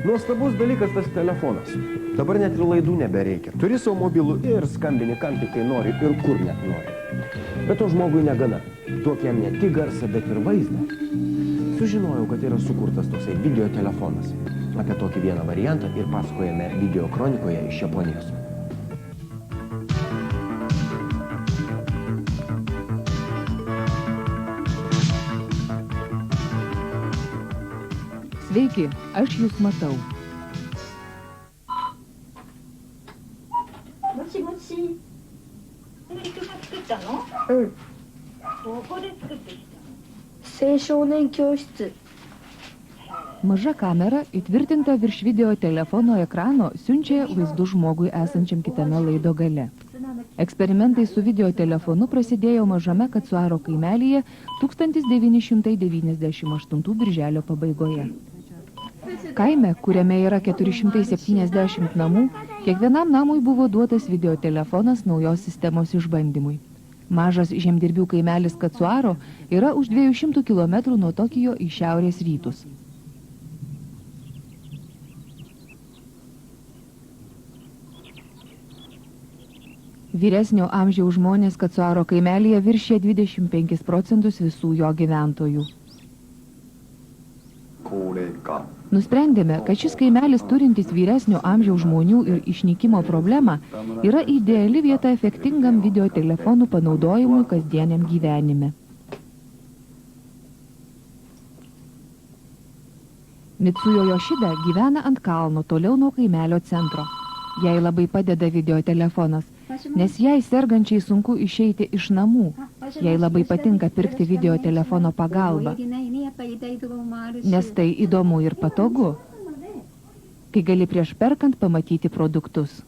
Nuostabus dalykas tas telefonas. Dabar net ir laidų nebereikia. Turi savo mobilų ir skambini, kam tik tai nori ir kur net nori. Bet to žmogui negana. Duok jam ne tik garsą, bet ir vaizdą. Sužinojau, kad yra sukurtas toksai video telefonas. Apie tokį vieną variantą ir pasakojame video kronikoje iš Japonijos. Sveiki, aš jūs matau. Maža kamera, įtvirtinta virš video telefono ekrano, siunčia vaizdų žmogui esančiam kitame laido gale. Eksperimentai su video telefonu prasidėjo mažame Katsuaro kaimelyje 1998 birželio pabaigoje. Kaime, kuriame yra 470 namų, kiekvienam namui buvo duotas video telefonas naujos sistemos išbandymui. Mažas žemdirbių kaimelis Katsuaro yra už 200 km nuo Tokijo į šiaurės rytus. Vyresnio amžiaus žmonės Katsuaro kaimelyje viršė 25% visų jo gyventojų. Nusprendėme, kad šis kaimelis turintis vyresnio amžiaus žmonių ir išnykimo problemą yra ideali vieta efektingam video telefonų panaudojimui kasdieniam gyvenime. Mitsuyo Yoshida gyvena ant kalno toliau nuo kaimelio centro. Jai labai padeda video telefonas, nes jai sergančiai sunku išeiti iš namų. Jai labai patinka pirkti video telefono pagalbą, nes tai įdomu ir patogu, kai gali prieš perkant pamatyti produktus.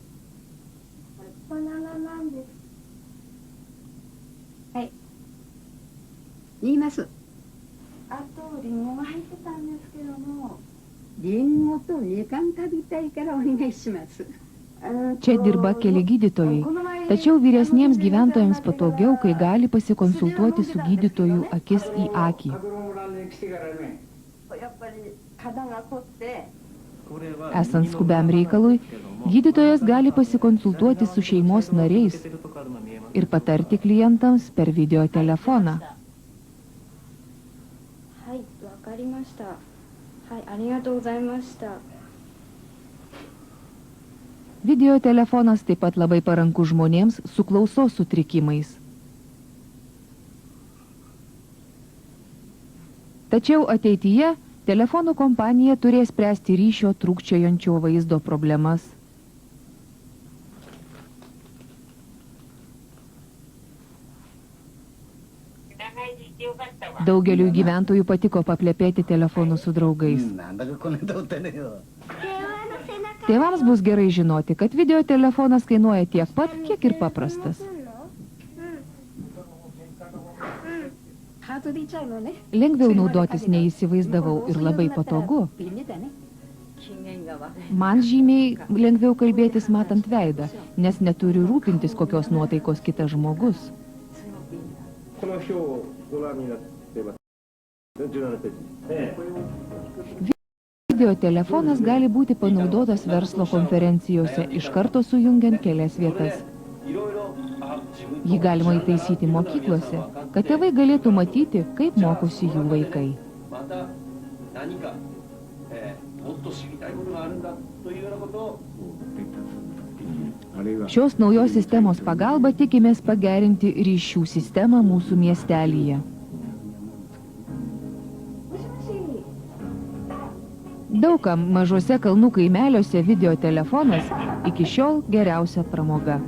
Čia dirba keli gydytojai, tačiau vyresniems gyventojams patogiau, kai gali pasikonsultuoti su gydytoju akis į akį. Esant skubiam reikalui, gydytojas gali pasikonsultuoti su šeimos nariais ir patarti klientams per video telefoną. Video telefonas taip pat labai parankus žmonėms su klausos sutrikimais. Tačiau ateityje telefonų kompanija turės spręsti ryšio trūkčiojančio vaizdo problemas. Daugeliui gyventojų patiko paplepėti telefonų su draugais. Tėvams bus gerai žinoti, kad video telefonas kainuoja tiek pat, kiek ir paprastas. Lengviau naudotis neįsivaizdavau ir labai patogu. Man žymiai lengviau kalbėtis matant veidą, nes neturi rūpintis, kokios nuotaikos kitas žmogus. Video telefonas gali būti panaudotas verslo konferencijose, iš karto sujungiant kelias vietas. Jį galima įtaisyti mokyklose, kad tėvai galėtų matyti, kaip mokosi jų vaikai. Šios naujos sistemos pagalba tikimės pagerinti ryšių sistemą mūsų miestelyje. Daugam mažuose kalnų kaimeliuose video telefonas iki šiol geriausia pramoga.